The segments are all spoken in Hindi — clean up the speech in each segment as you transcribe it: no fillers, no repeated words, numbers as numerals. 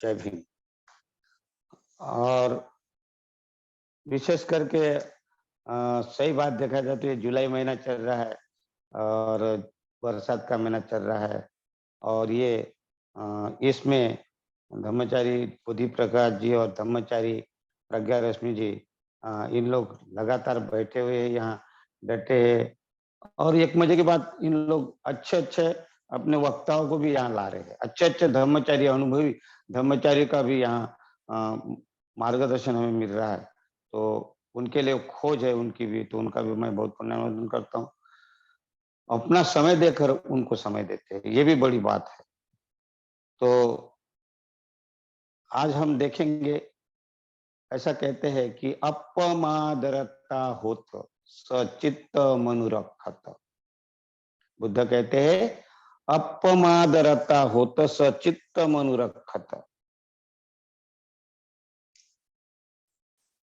जय भीम। और विशेष करके सही बात देखा जाए तो ये जुलाई महीना चल रहा है और बरसात का महीना चल रहा है और ये इसमें ब्रह्मचारी बुद्धि प्रकाश जी और ब्रह्मचारी प्रज्ञा रश्मि जी इन लोग लगातार बैठे हुए हैं यहाँ, डटे हैं। और एक मजे की बात, इन लोग अच्छे-अच्छे अपने वक्ताओं को भी यहाँ ला रहे हैं। अच्छे-अच्छे ब्रह्मचारी, अनुभवी ब्रह्मचारी का भी यहाँ मार्गदर्शन हमें मिल रहा है। तो उनके लिए खोज है उनकी भी, तो उनका भी मैं बहुत पुण्यवान करता हूँ। अपना समय देकर उनको समय देते हैं, ये भी बड़ी बात है। तो आज हम देखेंगे, ऐसा कहते हैं कि अपमादरता होत सचित्त मनुरखत। बुद्ध कहते हैं अपमादरता होत सचित्त मनुरखत।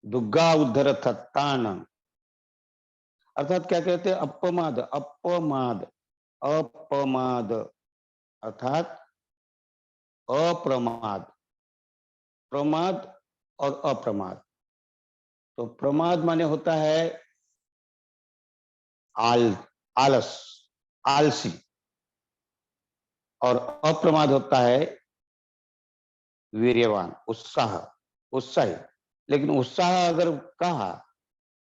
दुग्गा उद्धर थत्तान, अर्थात क्या कहते हैं? अपमाद, अपमाद, अपमाद अर्थात अप्रमाद, प्रमाद और अप्रमाद। तो प्रमाद माने होता है आलस, आलसी, और अप्रमाद होता है वीर्यवान, उत्साह, उत्साही। लेकिन उत्साह अगर कहा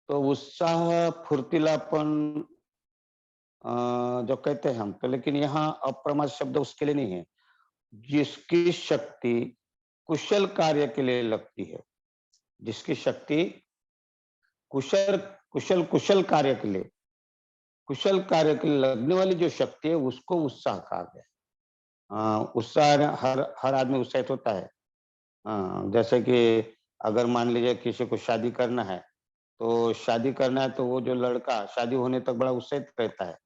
तो उत्साह, फुर्तीलापन जो कहते हैं हम तो, लेकिन यहाँ अप्रमाद शब्द उसके लिए नहीं है। जिसकी शक्ति कुशल कार्य के लिए लगती है, जिसकी शक्ति कुशल कुशल कुशल कार्य के लिए, कुशल कार्य के लिए लगने वाली जो शक्ति है उसको उत्साह कहा गया। उत्साह हर हर आदमी उत्साहित होता है। जैसे कि अगर मान लीजिए किसी को शादी करना है, तो शादी करना है तो वो जो लड़का शादी होने तक बड़ा उत्साहित रहता है।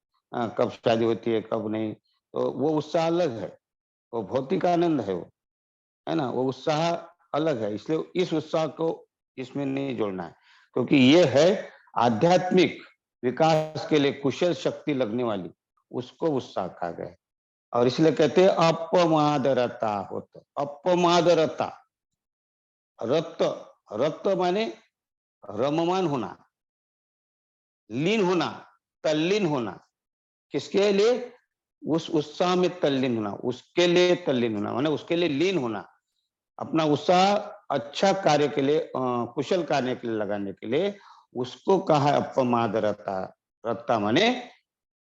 कब शादी होती है, कब नहीं, तो वो उत्साह अलग है, वो भौतिक आनंद है वो, है ना? वो उत्साह अलग है, इसलिए इस उत्साह को इसमें नहीं जोड़ना है, क्योंकि ये है आध्यात्मिक विकास के लिए कुशल शक्ति लगने वाली, उसको उत्साह कहा गया है। और इसलिए कहते हैं अपमादरता होत, अपमादरता, रक्त, रक्त माने रममान होना, लीन होना, तल्लीन होना। किसके लिए? उस उत्साह में तल्लीन होना, उसके लिए तल्लीन होना, माने उसके लिए लीन होना। अपना उत्साह अच्छा कार्य के लिए, कुशल कार्य के लिए लगाने के लिए, उसको कहा अपमाद रता। रता माने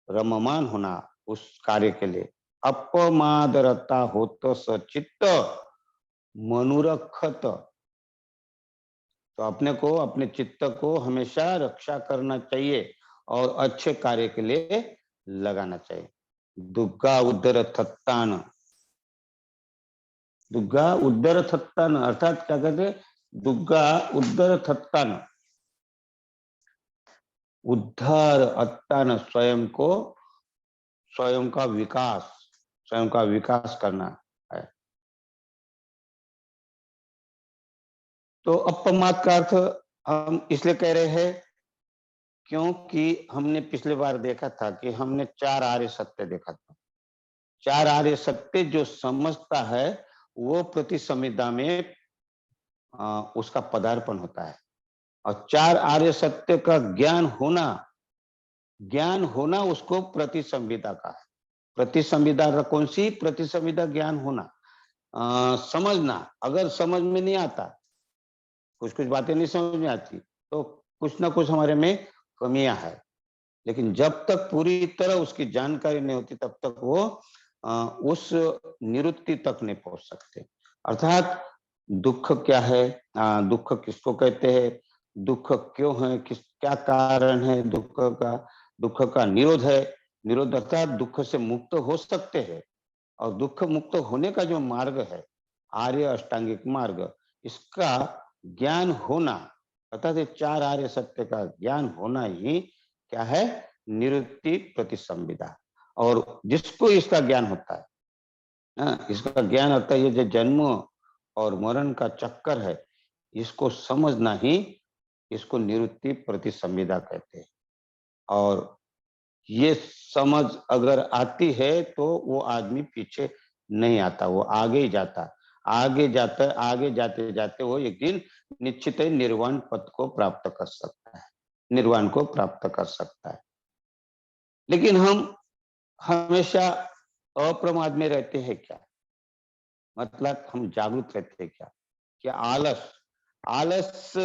रममान होना उस कार्य के लिए। अपमाद रता होत सचित्त मनुरखत। तो अपने को, अपने चित्त को हमेशा रक्षा करना चाहिए और अच्छे कार्य के लिए लगाना चाहिए। दुग्गा उदर थत्तान, दुग्गा उदर थत्तान अर्थात क्या कहते? दुग्गा उदर थत्तान, उद्धार अत्तान, स्वयं को, स्वयं का विकास, स्वयं का विकास करना है। तो अपमाद का अर्थ हम इसलिए कह रहे हैं क्योंकि हमने पिछले बार देखा था कि हमने 4 आर्य सत्य देखा था। 4 आर्य सत्य जो समझता है वो प्रति संविदा में उसका पदार्पण होता है। और 4 आर्य सत्य का ज्ञान होना, ज्ञान होना उसको प्रति संविदा का है। प्रति संविदा कौन सी? प्रति संविदा ज्ञान होना, समझना। अगर समझ में नहीं आता, कुछ कुछ बातें नहीं समझ में आती, तो कुछ ना कुछ हमारे में कमियां है। लेकिन जब तक पूरी तरह उसकी जानकारी नहीं होती तब तक वो उस निवृत्ति तक नहीं पहुंच सकते। अर्थात दुख क्या है, दुख किसको कहते हैं, दुख क्यों है, किस क्या कारण है दुख का, दुख का निरोध है। निरोध अर्थात दुख से मुक्त हो सकते हैं। और दुख मुक्त होने का जो मार्ग है, आर्य अष्टांगिक मार्ग, इसका ज्ञान होना, अर्थात ये 4 आर्य सत्य का ज्ञान होना ही क्या है? निवृत्ति प्रतिसंविदा। और जिसको इसका ज्ञान होता है, इसका ज्ञान होता है, ये जो जन्म और मरण का चक्कर है, इसको समझना ही, इसको निवृत्ति प्रतिसंविदा कहते हैं। और ये समझ अगर आती है तो वो आदमी पीछे नहीं आता, वो आगे ही जाता। आगे जाते जाते वो एक दिन निश्चित ही निर्वाण पद को प्राप्त कर सकता है, निर्वाण को प्राप्त कर सकता है। लेकिन हम हमेशा अप्रमाद में रहते हैं क्या? मतलब हम जागरूक रहते हैं क्या? कि आलस आलस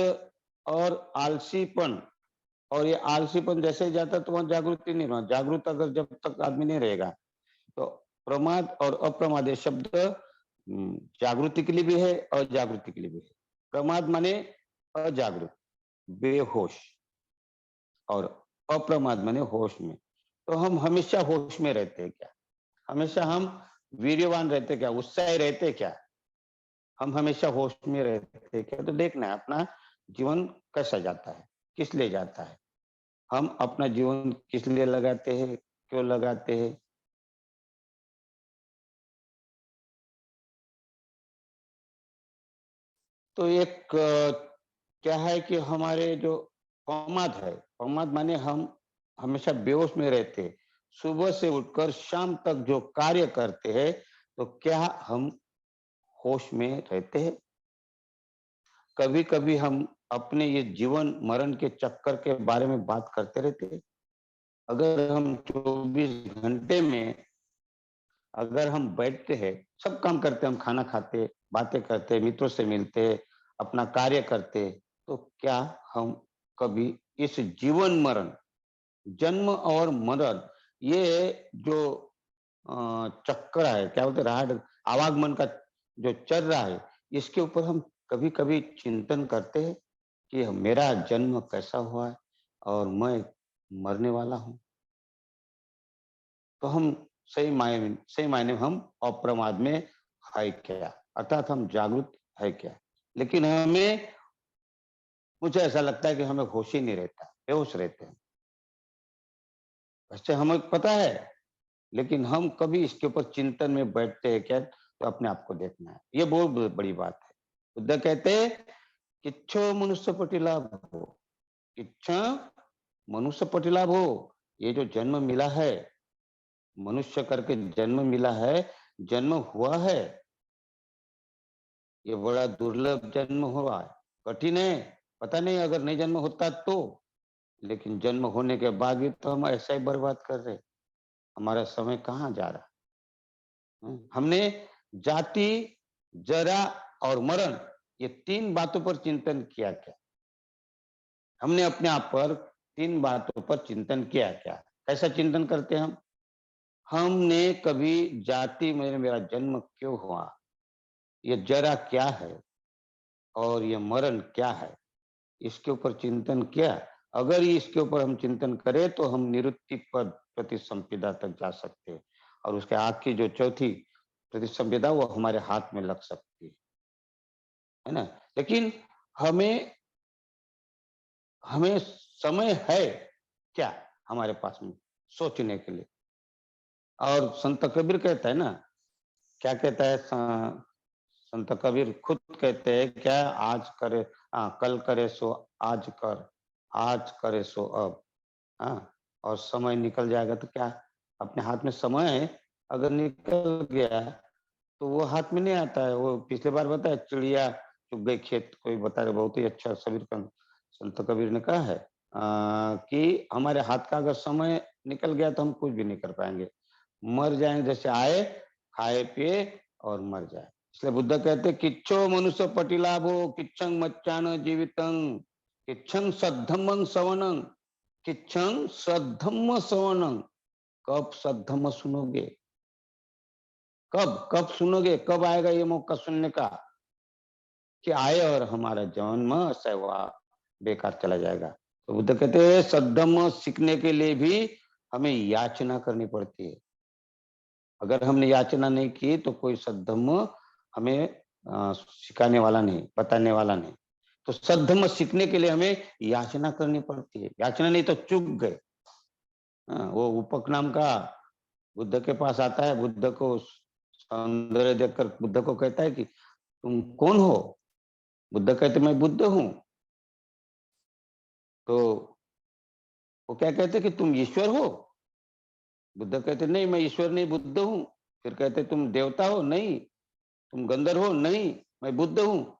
और आलसीपन, और ये आलसीपन जैसे ही जाता है तो वहां जागृति नहीं रहा। जागरूक अगर जब तक आदमी नहीं रहेगा तो प्रमाद और अप्रमाद ये शब्द जागृति के लिए भी है और जागृति के लिए भी है। प्रमाद माने अजागरूक, बेहोश, और अप्रमाद माने होश में। तो हम हमेशा होश में रहते हैं क्या? हमेशा हम वीर्यवान रहते क्या? उत्साही रहते क्या? हम हमेशा होश में रहते हैं क्या? तो देखना है अपना जीवन कैसा जाता है, किस लिए जाता है, हम अपना जीवन किस लिए लगाते हैं, क्यों लगाते हैं। तो एक क्या है कि हमारे जो प्रमाद है, प्रमाद माने हम हमेशा बेहोश में रहते हैं। सुबह से उठकर शाम तक जो कार्य करते हैं, तो क्या हम होश में रहते हैं? कभी कभी हम अपने ये जीवन मरण के चक्कर के बारे में बात करते रहते हैं। अगर हम 24 घंटे में अगर हम बैठते हैं, सब काम करते हैं, हम खाना खाते, बातें करते, मित्रों से मिलते, अपना कार्य करते, तो क्या हम कभी इस जीवन मरण, जन्म और मरण, ये जो चक्कर है, क्या बोलते राह आवागमन का जो चल रहा है, इसके ऊपर हम कभी कभी चिंतन करते हैं कि मेरा जन्म कैसा हुआ है और मैं मरने वाला हूँ। तो हम सही मायने में हम अप्रमाद में है क्या, अर्थात हम जागरूक है क्या। लेकिन हमें, मुझे ऐसा लगता है कि हमें होश ही नहीं रहता, बेहोश रहते हैं। वैसे हमें पता है, लेकिन हम कभी इसके ऊपर चिंतन में बैठते हैं क्या, तो अपने आप को देखना है। ये बहुत बड़ी बात है। बुद्ध कहते हैं किच्छो मनुष्य पटिलाभ हो, इच्छा मनुष्य पटिलाभ हो। ये जो जन्म मिला है, मनुष्य करके जन्म मिला है, जन्म हुआ है, ये बड़ा दुर्लभ जन्म हुआ है, कठिन है। पता नहीं अगर नहीं जन्म होता तो, लेकिन जन्म होने के बाद भी तो हम ऐसा ही बर्बाद कर रहे, हमारा समय कहाँ जा रहा। हमने जाति, जरा और मरण, ये तीन बातों पर चिंतन किया क्या? हमने अपने आप पर तीन बातों पर चिंतन किया क्या? कैसा चिंतन करते हैं हम? हमने कभी जाति में मेरा जन्म क्यों हुआ, ये जरा क्या है, और ये मरण क्या है, इसके ऊपर चिंतन किया? अगर इसके ऊपर हम चिंतन करें तो हम निवृत्ति पद प्रतिसंपिदा तक जा सकते हैं, और उसके आग की जो चौथी प्रतिसंपिदा वो हमारे हाथ में लग सकती है ना। लेकिन हमें हमें समय है क्या हमारे पास में सोचने के लिए? और संत कबीर कहता है ना, क्या कहता है संत कबीर खुद कहते हैं क्या, आज करे, कल करे सो आज कर, आज करे सो अब। हाँ, और समय निकल जाएगा तो क्या, अपने हाथ में समय है, अगर निकल गया तो वो हाथ में नहीं आता है। वो पिछले बार बताया, चिड़िया चुग गई खेत, कोई बता रहे, बहुत ही अच्छा सबीर का संत कबीर ने कहा है कि हमारे हाथ का अगर समय निकल गया तो हम कुछ भी नहीं कर पाएंगे, मर जाएंगे जैसे आए, खाए पिए और मर जाए। इसलिए बुद्ध कहते किच्छो मनुष्य पटिलाभो, किच्छं मच्चान जीवितं, किच्छं सद्धम्मं सवनं, किच्छं सद्धम्म सवनं। कब सद्धम्म सुनोगे? कब कब सुनोगे? कब आएगा ये मौका सुनने का कि आए और हमारा जन्म सेवा बेकार चला जाएगा? तो बुद्ध कहते हैं सद्धम्म सीखने के लिए भी हमें याचना करनी पड़ती है। अगर हमने याचना नहीं की तो कोई सद्धम्म हमें सिखाने वाला नहीं, बताने वाला नहीं। तो सद्धम्म सीखने के लिए हमें याचना करनी पड़ती है, याचना नहीं तो चूक गए। वो उपक नाम का बुद्ध के पास आता है, बुद्ध को सौंदर्य देखकर बुद्ध को कहता है कि तुम कौन हो? बुद्ध कहते मैं बुद्ध हूँ। तो वो क्या कहते कि तुम ईश्वर हो? बुद्ध कहते नहीं, मैं ईश्वर नहीं, बुद्ध हूँ। फिर कहते तुम देवता हो? नहीं, तुम गंधर्व हो? नहीं, मैं बुद्ध हूँ।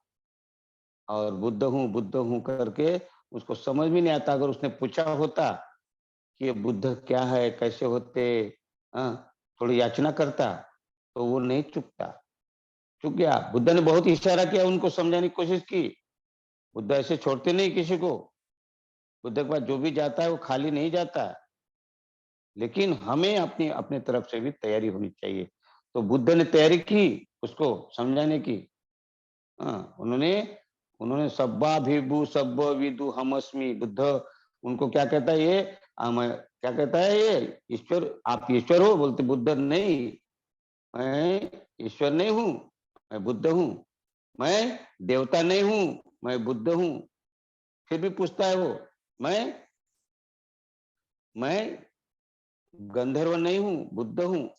और बुद्ध हूँ करके उसको समझ भी नहीं आता। अगर उसने पूछा होता कि ये बुद्ध क्या है, कैसे होते, थोड़ी याचना करता, तो वो नहीं चुकता। चुक गया। बुद्ध ने बहुत इशारा किया, उनको समझाने की कोशिश की। बुद्ध ऐसे छोड़ते नहीं किसी को। बुद्ध के पास जो भी जाता है वो खाली नहीं जाता। लेकिन हमें अपनी अपने तरफ से भी तैयारी होनी चाहिए। तो बुद्ध ने तैयारी की उसको समझाने की। उन्होंने उन्होंने सब्बा भिभु सब्ब विदु हमस्मि। बुद्ध उनको क्या कहता है ये, क्या कहता है ये, ईश्वर, आप ईश्वर हो? बोलते बुद्ध नहीं, मैं ईश्वर नहीं हूँ, मैं बुद्ध हूँ। मैं देवता नहीं हूँ, मैं बुद्ध हूँ। फिर भी पूछता है वो, मैं मैं गंधर्व नहीं हूँ, बुद्ध हूँ।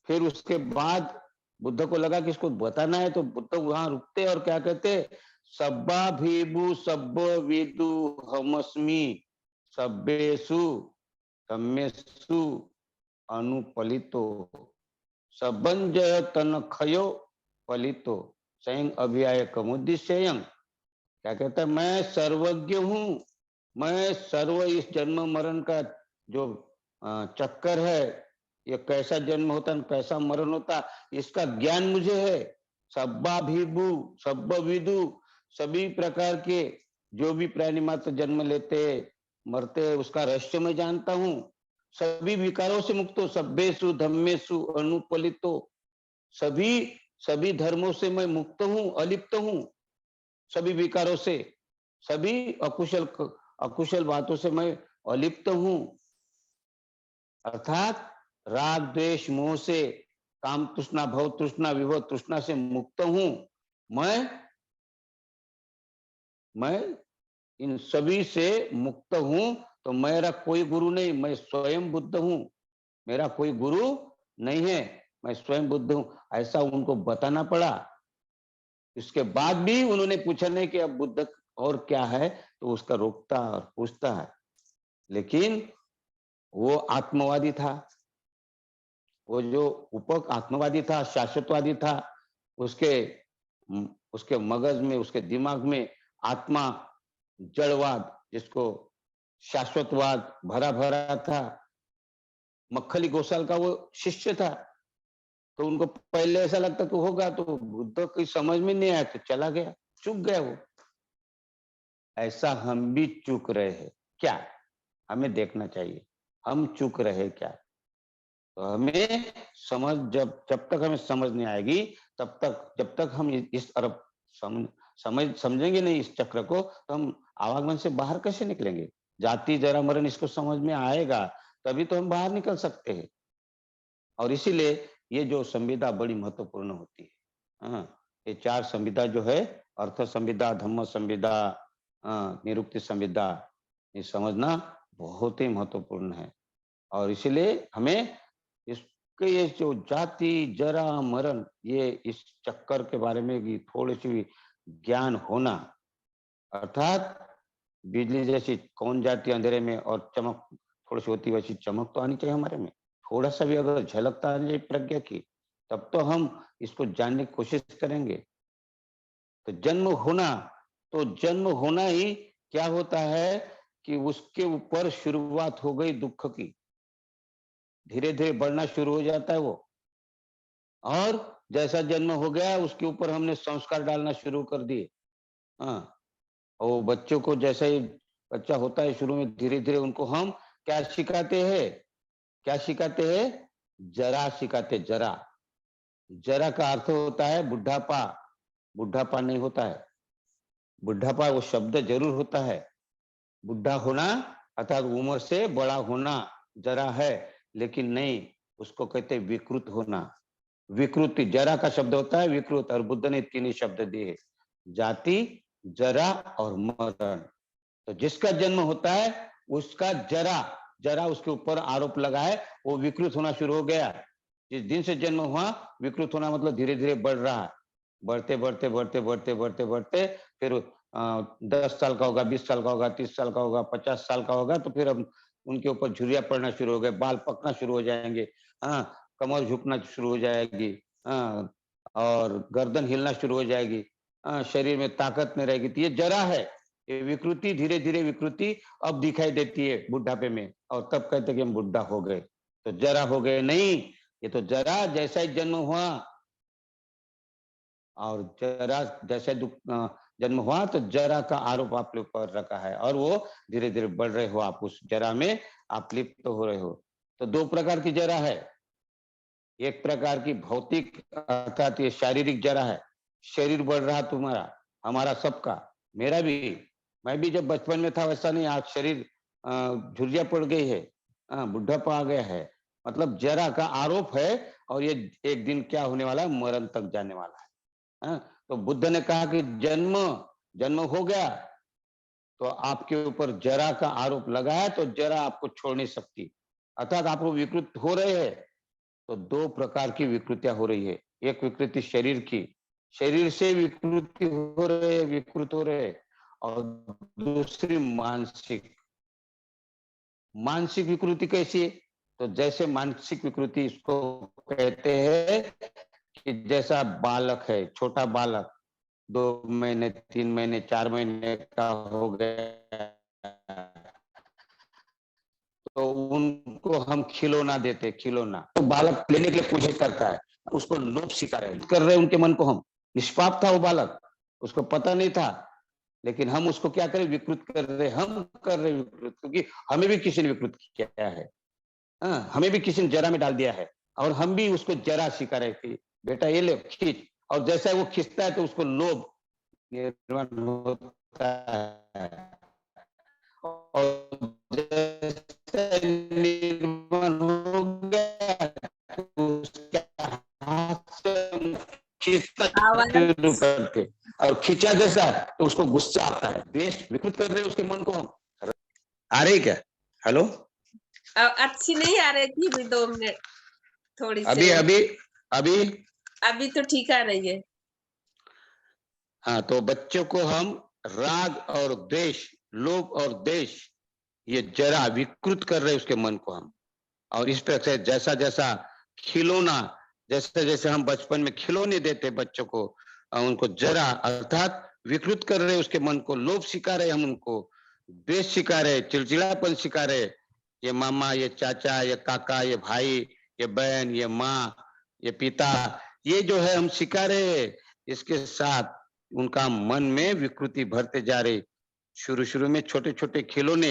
फिर उसके बाद बुद्ध को लगा कि इसको बताना है, तो बुद्ध वहां रुकते और क्या कहते, सब्बा भीभु सब्ब विदु हमस्मि सब्बेषु सम्येषु अनुपलितो सबंजय तनखयो पलितो स्वयं अभियाय कमुद्दिश्ययं। क्या कहता है, मैं सर्वज्ञ हूँ, मैं सर्व, इस जन्म मरण का जो चक्कर है, ये कैसा जन्म होता है, कैसा मरण होता, इसका ज्ञान मुझे है। सब्बा भीभु सब्ब विदु, सभी प्रकार के जो भी प्राणी मात्र जन्म लेते मरते, उसका रहस्य मैं जानता हूँ। सभी विकारों से मुक्त हो, सभ्येषु धम्मेषु अनुपलितो, सभी सभी धर्मों से मैं मुक्त हूँ, अलिप्त हूँ। सभी विकारों से, सभी अकुशल अकुशल बातों से मैं अलिप्त हूँ। अर्थात राग द्वेष मोह से, काम तृष्णा भव तृष्णा विभव तृष्णा से मुक्त हूँ। मैं मैं इन सभी से मुक्त हूँ। तो मेरा कोई गुरु नहीं, मैं स्वयं बुद्ध हूँ। मेरा कोई गुरु नहीं है, मैं स्वयं बुद्ध हूँ। ऐसा उनको बताना पड़ा। इसके बाद भी उन्होंने पूछा नहीं कि अब बुद्ध और क्या है, तो उसका रोकता और पूछता है। लेकिन वो आत्मवादी था, वो जो उपक आत्मवादी था, शाश्वतवादी था। उसके उसके मगज में, उसके दिमाग में आत्मा, जड़वाद, जिसको शाश्वतवाद भरा भरा था। मक्खली गोसाल का वो शिष्य था। तो उनको पहले ऐसा लगता तो होगा, तो बुद्ध की समझ में नहीं आया तो चला गया, चूक गया वो। ऐसा हम भी चूक रहे हैं क्या? हमें देखना चाहिए हम चूक रहे क्या। तो हमें समझ, जब जब तक हमें समझ नहीं आएगी, तब तक, जब तक हम इस अरब समझेंगे नहीं इस चक्र को, तो हम आवागमन से बाहर कैसे निकलेंगे? जाति जरा मरण इसको समझ में आएगा, तभी तो हम बाहर निकल सकते हैं। और इसीलिए ये जो संविदा बड़ी महत्वपूर्ण होती है। ये चार संविदा जो है, अर्थ संविदा, धम्म संविदा, निरुक्ति संविदा, ये समझना बहुत ही महत्वपूर्ण है। और इसीलिए हमें इसके ये जो जाति जरा मरण, ये इस चक्कर के बारे में भी थोड़ी सी ज्ञान होना। अर्थात बिजली जैसी कौन जाती अंधेरे में, और चमक थोड़ी सी होती, वैसी चमक तो आनी चाहिए हमारे में। थोड़ा सा भी अगर झलकता आ जाए प्रज्ञा की, तब तो हम इसको जानने की कोशिश करेंगे। तो जन्म होना, तो जन्म होना ही क्या होता है कि उसके ऊपर शुरुआत हो गई दुख की। धीरे धीरे बढ़ना शुरू हो जाता है वो। और जैसा जन्म हो गया, उसके ऊपर हमने संस्कार डालना शुरू कर दिए। हाँ, और बच्चों को जैसे ही बच्चा होता है, शुरू में धीरे धीरे उनको हम क्या सिखाते हैं? क्या सिखाते हैं? जरा सिखाते, जरा। जरा का अर्थ होता है बुढ़ापा। बुढ़ापा नहीं होता है। बुढ़ापा वो शब्द जरूर होता है। बुढ़ा होना अर्थात उम्र से बड़ा होना जरा है, लेकिन नहीं, उसको कहते विकृत होना। विकृति, जरा का शब्द होता है विकृत, और बुद्ध ने तीन ही शब्द दिए, जाति, जरा और मरण। तो जिसका जन्म होता है उसका जरा, जरा उसके ऊपर आरोप लगा है, वो विकृत होना शुरू हो गया। जिस दिन से जन्म हुआ, विकृत होना मतलब धीरे धीरे बढ़ रहा है। बढ़ते बढ़ते बढ़ते बढ़ते बढ़ते बढ़ते फिर 10 साल का होगा, 20 साल का होगा, 30 साल का होगा, 50 साल का होगा, तो फिर अब उनके ऊपर झुर्रियां पड़ना शुरू हो गए, बाल पकना शुरू हो जाएंगे। हाँ, कमर झुकना शुरू हो जाएगी। और गर्दन हिलना शुरू हो जाएगी, शरीर में ताकत नहीं रहेगी। तो ये जरा है, ये विकृति, धीरे धीरे विकृति अब दिखाई देती है बुढ़ापे में, और तब कहते कि हम बुढ़ा हो गए, तो जरा हो गए नहीं। ये तो जरा जैसा ही जन्म हुआ, और जरा जैसे जन्म हुआ तो जरा का आरोप आपके ऊपर रखा है, और वो धीरे धीरे बढ़ रहे हो, आप उस जरा में आप लिप्त हो रहे हो। तो दो प्रकार की जरा है। एक प्रकार की भौतिक, अर्थात ये शारीरिक जरा है, शरीर बढ़ रहा तुम्हारा, हमारा सबका, मेरा भी। मैं भी जब बचपन में था वैसा नहीं, आज शरीर झुर्रियां पड़ गई है, बुढ़ापा आ गया है, मतलब जरा का आरोप है। और ये एक दिन क्या होने वाला है, मरण तक जाने वाला है। तो बुद्ध ने कहा कि जन्म जन्म हो गया तो आपके ऊपर जरा का आरोप लगा है, तो जरा आपको छोड़ नहीं सकती, अर्थात आप विकृत हो रहे हैं। तो दो प्रकार की विकृतियां हो रही है। एक विकृति शरीर की, शरीर से विकृति हो रहे, विकृत हो रहे, और दूसरी मानसिक। मानसिक विकृति कैसी है? तो जैसे मानसिक विकृति इसको कहते हैं कि जैसा बालक है, छोटा बालक 2 महीने, 3 महीने, 4 महीने का हो गया, तो उनको हम खिलौना देते, खिलौना। तो बालक लेने के लिए कोशिश करता है, उसको लोभ सिखा रहे कर रहे उनके मन को हम। निष्पाप था वो बालक, उसको पता नहीं था, लेकिन हम उसको क्या करें, विकृत कर रहे, हम कर रहे विकृत, क्योंकि हमें भी किसी ने विकृत किया है। हमें भी किसी ने जरा में डाल दिया है, और हम भी उसको जरा सिखा रहे थे, बेटा ये ले खींच। और जैसा वो खींचता है तो उसको लोभ निर्माण होता है, और जैसे निर्माण हो गया तो उसके हाथ से खींचता आवाज शुरू करते, और खींचा जैसा तो उसको गुस्सा आता है, द्वेष विकृत कर रहे उसके मन को हम। आ रही क्या? हेलो, अच्छी नहीं आ रही थी, अभी 2 मिनट थोड़ी अभी से। अभी अभी अभी तो ठीक आ रही है। हाँ, तो बच्चों को हम राग और द्वेष, लोभ और द्वेष, ये जरा विकृत कर रहे उसके मन को हम। और इस तरह से जैसा जैसा खिलौना, जैसे जैसे हम बचपन में खिलौने देते बच्चों को, उनको जरा अर्थात विकृत कर रहे उसके मन को, लोभ सिखा रहे हम उनको, द्वेष सिखा रहे, चिड़चिड़ापन सिखा रहे। ये मामा, ये चाचा, ये काका, ये भाई, ये बहन, ये माँ, ये पिता, ये जो है हम सिखा रहे, इसके साथ उनका मन में विकृति भरते जा रहे। शुरू शुरू में छोटे छोटे खिलौने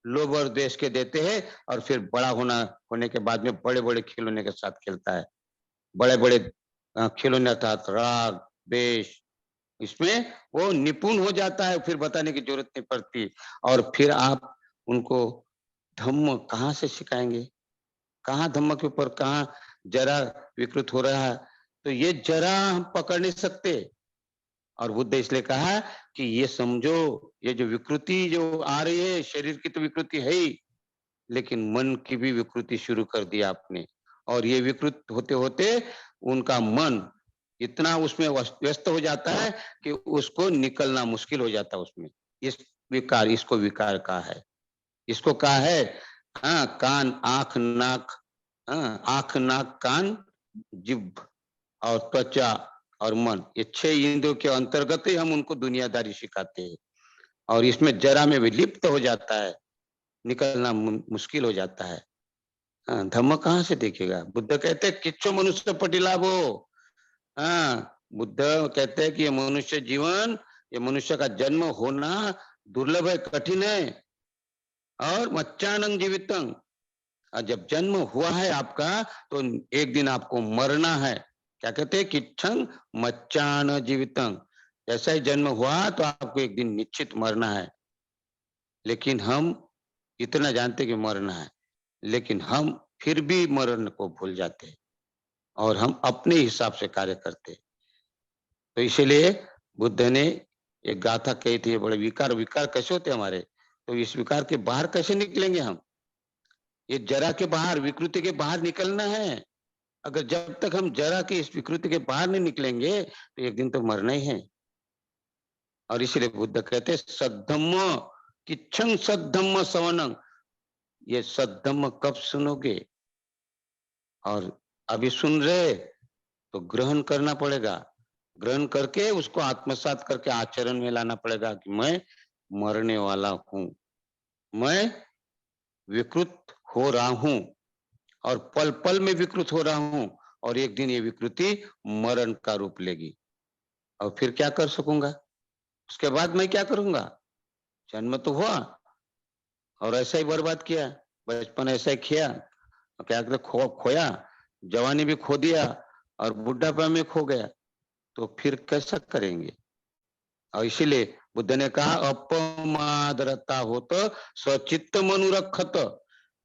लोभ और द्वेष के देते हैं, और फिर बड़ा होने के बाद में बड़े बड़े खिलौने के साथ खेलता है। बड़े बड़े खिलौने अर्थात राग द्वेष, इसमें वो निपुण हो जाता है, फिर बताने की जरूरत नहीं पड़ती। और फिर आप उनको धम्म कहाँ से सिखाएंगे, कहाँ धम्म के ऊपर कहाँ जरा विकृत हो रहा है? तो ये जरा हम पकड़ नहीं सकते। और बुद्ध इसलिए कहा कि ये समझो, ये जो विकृति जो आ रही है, शरीर की तो विकृति है ही, लेकिन मन की भी विकृति शुरू कर दी आपने। और ये विकृत होते होते उनका मन इतना उसमें व्यस्त हो जाता है कि उसको निकलना मुश्किल हो जाता है उसमें। इस विकार, इसको विकार कहा है। इसको कहा है, हाँ, कान आंख नाक, हाँ, आंख नाक कान जिह्व और त्वचा और मन, ये 6 इंद्रियों के अंतर्गत ही हम उनको दुनियादारी सिखाते हैं। और इसमें जरा में विलिप्त हो जाता है, निकलना मुश्किल हो जाता है। धम्म कहाँ से देखेगा? बुद्ध कहते हैं किच्छु मनुष्य पटिलाभो। बुद्ध कहते हैं कि ये मनुष्य जीवन, ये मनुष्य का जन्म होना दुर्लभ है, कठिन है, और मच्चानंग जीवितंग, और जब जन्म हुआ है आपका तो एक दिन आपको मरना है। क्या कहते हैं? किच्छंग मच्चान जीवितंग, जैसा ही जन्म हुआ तो आपको एक दिन निश्चित मरना है। लेकिन हम इतना जानते कि मरना है, लेकिन हम फिर भी मरण को भूल जाते हैं, और हम अपने हिसाब से कार्य करते हैं। तो इसीलिए बुद्ध ने एक गाथा कही थी, बड़े विकार, विकार कैसे होते हमारे, तो इस विकार के बाहर कैसे निकलेंगे हम? ये जरा के बाहर, विकृति के बाहर निकलना है। अगर जब तक हम जरा की इस विकृति के बाहर नहीं निकलेंगे तो एक दिन तो मरना ही है। और इसीलिए बुद्ध कहते हैं सद्धम्म किच्छं सद्धम्म सवनंग, ये सद्धम्म कब सुनोगे? और अभी सुन रहे तो ग्रहण करना पड़ेगा, ग्रहण करके उसको आत्मसात करके आचरण में लाना पड़ेगा कि मैं मरने वाला हूं, मैं विकृत हो रहा हूं और पल पल में विकृत हो रहा हूं और एक दिन ये विकृति मरण का रूप लेगी और फिर क्या कर सकूंगा, उसके बाद मैं क्या करूंगा। जन्म तो हुआ और ऐसा ही बर्बाद किया, बचपन ऐसा ही किया, क्या कहते खोया, जवानी भी खो दिया और बुढ़ापा में खो गया, तो फिर कैसा करेंगे। और इसीलिए बुद्ध ने कहा अपमादरता हो तो स्वचित्त मनुरक्षत,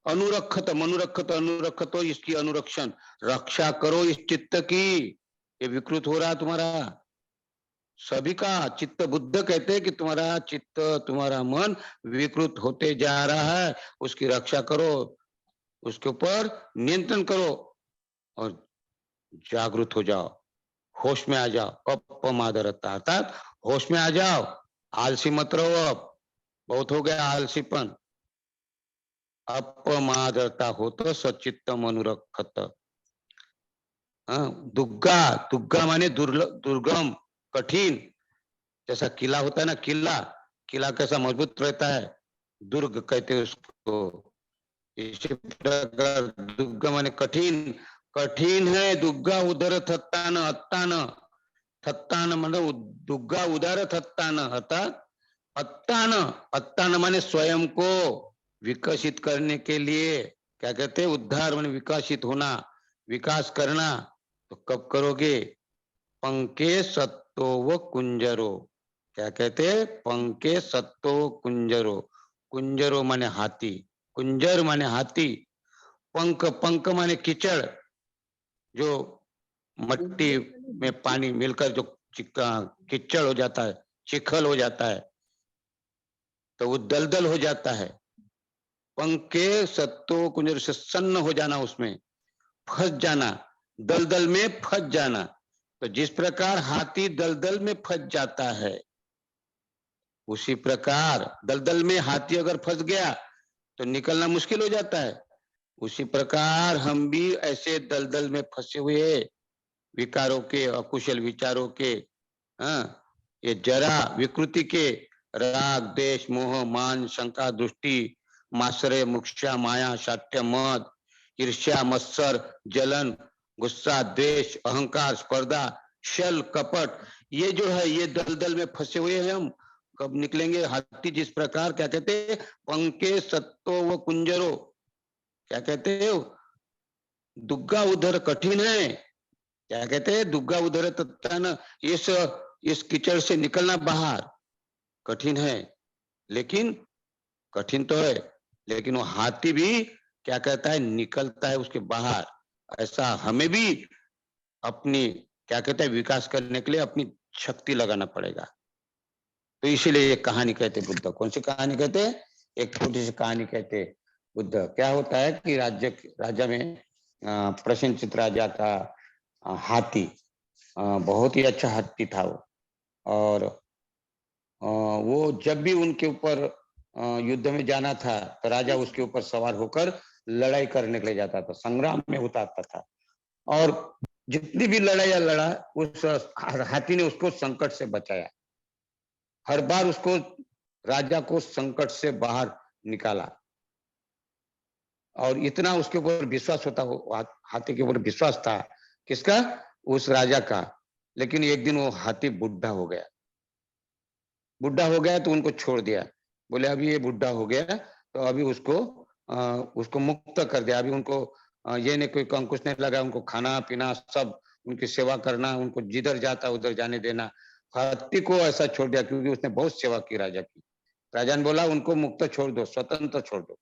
अनुरक्षत मनुरक्षत अनुरक्षत हो इसकी अनुरक्षण, रक्षा करो इस चित्त की, ये विकृत हो रहा तुम्हारा सभी का चित्त। बुद्ध कहते हैं कि तुम्हारा चित्त तुम्हारा मन विकृत होते जा रहा है, उसकी रक्षा करो, उसके ऊपर नियंत्रण करो और जागृत हो जाओ, होश में आ जाओ। अपमादरता अर्थात होश में आ जाओ, आलसी मत रहो, अब बहुत हो गया आलसीपन। अपमादरता हो तो सचित्त मनुरक्षत। दुग्गा, दुग्गा माने दुर्गम कठिन, जैसा किला होता है ना, किला किला कैसा मजबूत रहता है, दुर्ग कहते हैं उसको। इसी प्रकार दुग्गा माने कठिन, कठिन है दुग्गा उदर थत्तान अत्तान, थत्तान मतलब दुग्गा उदर थत्तान अर्थात अत्तान, अत्तान माने स्वयं को विकसित करने के लिए, क्या कहते हैं उद्धार माने विकसित होना, विकास करना। तो कब करोगे, पंके सत्तो व कुंजरो, क्या कहते हैं पंके सत्तो कुंजरो, कुंजरो माने हाथी, कुंजर माने हाथी, पंख पंख माने कीचड़, जो मट्टी में पानी मिलकर जो कीचड़ हो जाता है, चिखल हो जाता है, तो वो दलदल हो जाता है। पंखे सत्तो कुंजर से सन्न हो जाना, उसमें फंस जाना, दलदल में फंस जाना। तो जिस प्रकार हाथी दलदल में फंस जाता है, उसी प्रकार दलदल में हाथी अगर फंस गया तो निकलना मुश्किल हो जाता है। उसी प्रकार हम भी ऐसे दलदल में फंसे हुए विकारों के, अकुशल विचारों के, ये जरा विकृति के, राग देश मोह मान शंका दृष्टि माश्रय मुक्षा माया शाट्य मद ईर्ष्या मत्सर जलन गुस्सा द्वेष अहंकार स्पर्धा छल कपट, ये जो है ये दलदल में फंसे हुए हैं हम। कब निकलेंगे। हाथी जिस प्रकार, क्या कहते हैं पंके सत्तो व कुंजरो, क्या कहते हो दुग्गा उधर कठिन है, क्या कहते हैं दुग्गा उधर तत्न, इस कीचड़ से निकलना बाहर कठिन है। लेकिन कठिन तो है, लेकिन वो हाथी भी क्या कहता है निकलता है उसके बाहर। ऐसा हमें भी अपनी, क्या कहते हैं विकास करने के लिए अपनी शक्ति लगाना पड़ेगा। तो इसीलिए ये कहानी कहते बुद्ध। कौन सी कहानी कहते हैं, एक छोटी सी कहानी कहते बुद्ध। क्या होता है कि राजा में प्रसेनजीत राजा का हाथी, बहुत ही अच्छा हाथी था वो, और वो जब भी उनके ऊपर युद्ध में जाना था तो राजा उसके ऊपर सवार होकर लड़ाई करने के लिए जाता था, संग्राम में उतारता था। और जितनी भी लड़ाइयां लड़ा, उस हाथी ने उसको संकट से बचाया, हर बार उसको राजा को संकट से बाहर निकाला। और इतना उसके ऊपर विश्वास होता, हाथी के ऊपर विश्वास था, किसका, उस राजा का। लेकिन एक दिन वो हाथी बुढ़ा हो गया, बुढ़ा हो गया तो उनको छोड़ दिया, बोले अभी ये बुढ़ा हो गया तो अभी उसको मुक्त कर दिया। अभी उनको ये नहीं कोई अंकुश नहीं लगा, उनको खाना पीना सब, उनकी सेवा करना, उनको जिधर जाता उधर जाने देना। हाथी को ऐसा छोड़ दिया क्योंकि उसने बहुत सेवा की राजा की। राजा ने बोला उनको मुक्त छोड़ दो, स्वतंत्र छोड़ दो,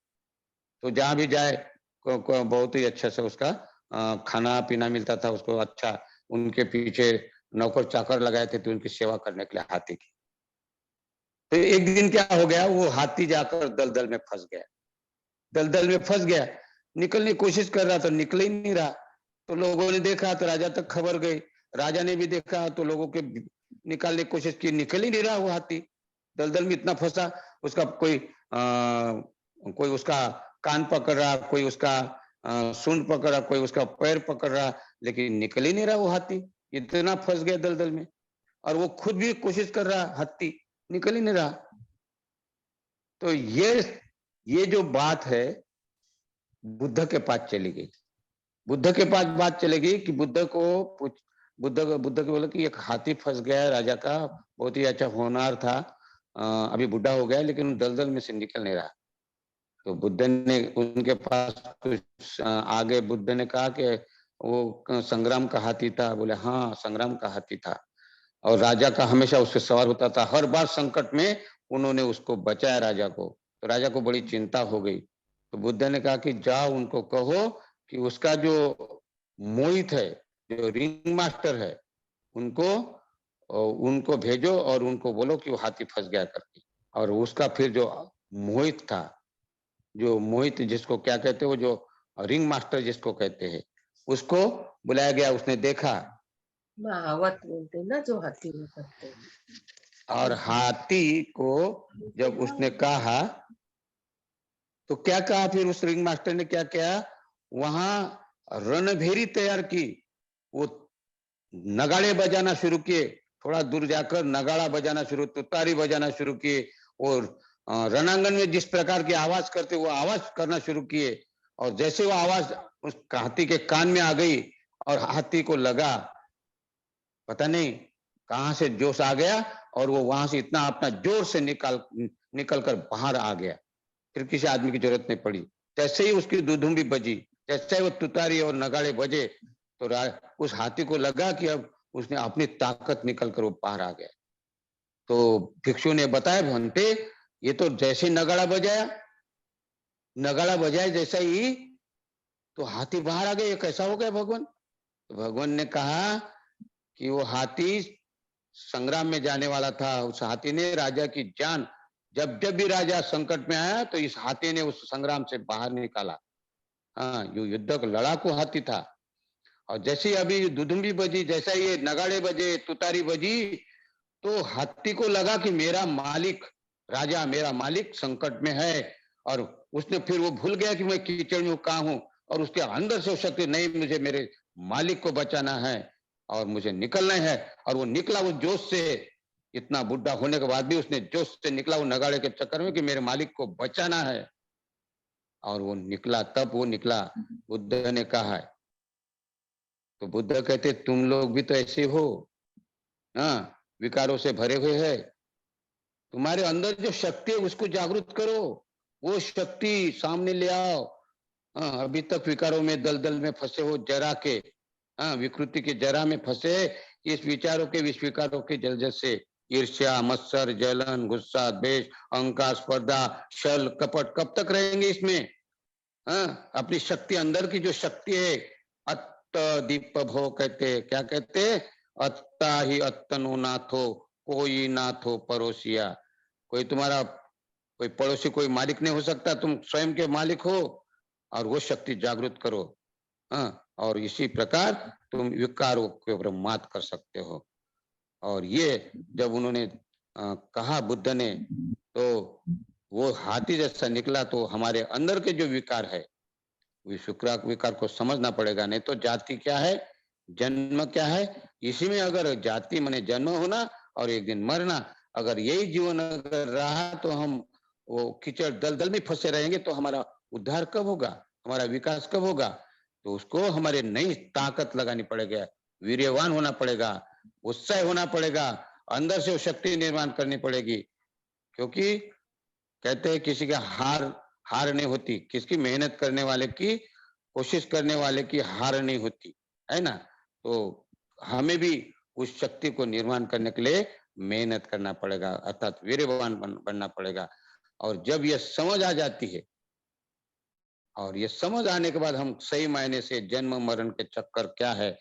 तो जहां भी जाए बहुत ही अच्छा से उसका खाना पीना मिलता था उसको। अच्छा, उनके पीछे नौकर चाकर लगाए थे तो उनकी सेवा करने के लिए हाथी की। तो एक दिन क्या हो गया, वो हाथी जाकर दलदल में फंस गया, दलदल में फंस गया, निकलने की कोशिश कर रहा था, निकल ही नहीं रहा। तो लोगों ने देखा तो राजा तक खबर गई, राजा ने भी देखा तो लोगों के निकालने की कोशिश की, निकल ही नहीं रहा वो हाथी, दलदल में इतना फंसा। उसका कोई उसका कान पकड़ रहा, कोई उसका सूंड पकड़ रहा, कोई उसका पैर पकड़ रहा, लेकिन निकल ही नहीं रहा वो हाथी, इतना फंस गया दलदल में। और वो खुद भी कोशिश कर रहा, हाथी निकल ही नहीं रहा। तो ये जो बात है, बुद्ध के पास चली गई। बुद्ध के पास बात चलेगी कि बुद्ध को बोला कि एक हाथी फंस गया है राजा का, बहुत ही अच्छा होनहार था, अभी बुढ़ा हो गया लेकिन दलदल में से निकल नहीं रहा। तो बुद्ध ने उनके पास कुछ आगे बुद्ध ने कहा कि वो संग्राम का हाथी था। बोले हाँ, संग्राम का हाथी था, और राजा का हमेशा उससे सवार होता था। हर बार संकट में उन्होंने उसको बचाया राजा को। तो राजा को बड़ी चिंता हो गई। तो बुद्ध ने कहा कि जाओ उनको कहो कि उसका जो मोहित है, जो रिंग मास्टर है, उनको उनको भेजो और उनको बोलो कि वो हाथी फंस गया करके। और उसका फिर जो मोहित था, जो मोहित जिसको क्या कहते हैं, वो जो रिंग मास्टर जिसको कहते हैं, उसको बुलाया गया। उसने देखा महावत बोलते हैं ना, जो हाथी में करते हैं। और हाथी को जब उसने कहा तो क्या कहा, फिर उस रिंग मास्टर ने क्या किया, वहां रणभेरी तैयार की। वो नगाड़े बजाना शुरू किए, थोड़ा दूर जाकर नगाड़ा बजाना शुरू, तुतारी बजाना शुरू किए, और रणांगन में जिस प्रकार की आवाज करते वो आवाज करना शुरू किए। और जैसे वो आवाज उस हाथी के कान में आ गई और हाथी को लगा, पता नहीं कहां से जोश आ गया, और वो वहां से इतना अपना जोर से निकल कर बाहर आ गया। फिर किसी आदमी की जरूरत नहीं पड़ी। जैसे ही उसकी दुधुम्बी बजी, जैसे ही वो तुतारी और नगाड़े बजे, तो उस हाथी को लगा कि अब उसने अपनी ताकत निकल कर वो बाहर आ गया। तो भिक्षु ने बताया, भंते ये तो जैसे ही नगाड़ा बजाया जैसा ही, तो हाथी बाहर आ गया, ये कैसा हो गया भगवान? तो भगवान ने कहा कि वो हाथी संग्राम में जाने वाला था। उस हाथी ने राजा की जान, जब जब भी राजा संकट में आया तो इस हाथी ने उस संग्राम से बाहर निकाला। हाँ, यो युद्ध का लड़ाकू हाथी था। और जैसे अभी दुदुम्बी बजी, जैसा ये नगाड़े बजे, तुतारी बजी, तो हाथी को लगा कि मेरा मालिक, राजा मेरा मालिक संकट में है। और उसने फिर वो भूल गया कि मैं कीचड़ में कहाँ हूं, और उसके अंदर से शक्ति, नहीं मुझे मेरे मालिक को बचाना है और मुझे निकलना है। और वो निकला उस जोश से, इतना बुढ़ा होने के बाद भी उसने जोश से निकला वो नगाड़े के चक्कर में कि मेरे मालिक को बचाना है। और वो निकला, तब वो निकला। बुद्ध ने कहा है, तो बुद्ध कहते तुम लोग भी तो ऐसे हो, हाँ, विकारों से भरे हुए है। तुम्हारे अंदर जो शक्ति है उसको जागृत करो, वो शक्ति सामने ले आओ। हाँ, अभी तक विकारों में दलदल में फंसे हो, जरा के, हाँ, विकृति के जरा में फंसे, इस विचारों के विस्वीकारों के जलजल से, ईर्ष्या, मत्सर, जलन, गुस्सा, द्वेष, अहंकार, स्पर्धा, छल, कपट, कब तक रहेंगे इसमें? हाँ, अपनी शक्ति, अंदर की जो शक्ति है, अत्त दीप भो कहते, क्या कहते, अत्ता ही अत्तनो नाथो, कोई नाथो पड़ोसिया। कोई तुम्हारा, कोई पड़ोसी, कोई मालिक नहीं हो सकता, तुम स्वयं के मालिक हो। और वो शक्ति जागृत करो। हाँ, और इसी प्रकार तुम विकारों के ऊपर मात कर सकते हो। और ये जब उन्होंने कहा बुद्ध ने, तो वो हाथी जैसा निकला। तो हमारे अंदर के जो विकार है, विकार को समझना पड़ेगा। नहीं तो जाति क्या है, जन्म क्या है, इसी में अगर जाति माने जन्म होना और एक दिन मरना, अगर यही जीवन अगर रहा तो हम वो कीचड़ दलदल में फंसे रहेंगे। तो हमारा उद्धार कब होगा, हमारा विकास कब होगा? तो उसको हमारे नई ताकत लगानी पड़ेगा, वीर्यवान होना पड़ेगा, उत्साह होना पड़ेगा, अंदर से वो शक्ति निर्माण करनी पड़ेगी। क्योंकि कहते हैं किसी का हार नहीं होती, किसकी मेहनत करने वाले की, कोशिश करने वाले की हार नहीं होती, है ना? तो हमें भी उस शक्ति को निर्माण करने के लिए मेहनत करना पड़ेगा, अर्थात वीर्यवान बनना पड़ेगा। और जब यह समझ आ जाती है, और ये समझ आने के बाद हम सही मायने से जन्म मरण के चक्कर क्या है,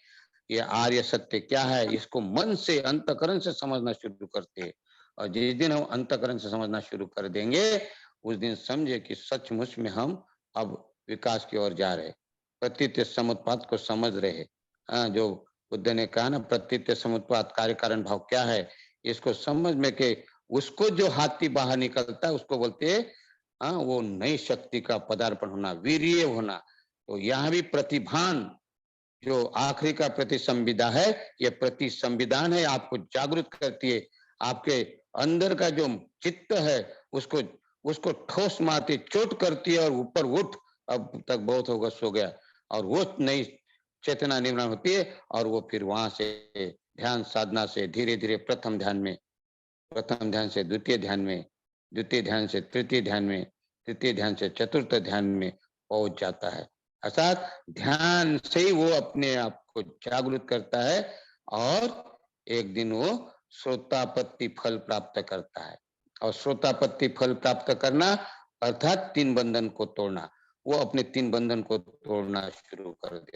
ये आर्य सत्य क्या है, इसको मन से, अंतकरण से समझना शुरू करते हैं। और जिस दिन हम अंतकरण से समझना शुरू कर देंगे, उस दिन समझे कि सचमुच में हम अब विकास की ओर जा रहे, प्रतीत्य समुत्पाद को समझ रहे। हाँ, जो बुद्ध ने कहा ना, प्रतीत्य समुत्पाद कार्य कारण भाव क्या है, इसको समझ में के उसको जो हाथी बाहर निकलता है उसको बोलते हैं, हाँ, वो नई शक्ति का पदार्पण होना, वीर्य होना। तो यहाँ भी प्रतिभान जो आखिरी का प्रतिसंविदा है, ये प्रतिसंविधान है, आपको जागृत करती है। आपके अंदर का जो चित्त है उसको उसको ठोस मारती, चोट करती है और ऊपर उठ, अब तक बहुत होगा, सो गया। और वो नई चेतना निर्माण होती है और वो फिर वहां से ध्यान साधना से धीरे धीरे प्रथम ध्यान में, प्रथम ध्यान से द्वितीय ध्यान में, द्वितीय ध्यान से तृतीय ध्यान में, तृतीय ध्यान से चतुर्थ ध्यान में पहुंच जाता है। अर्थात ध्यान से ही वो अपने आप को जागृत करता है और एक दिन वो श्रोतापत्ति फल प्राप्त करता है। और श्रोतापत्ति फल प्राप्त करना अर्थात तीन बंधन को तोड़ना। वो अपने तीन बंधन को तोड़ना शुरू कर देता है।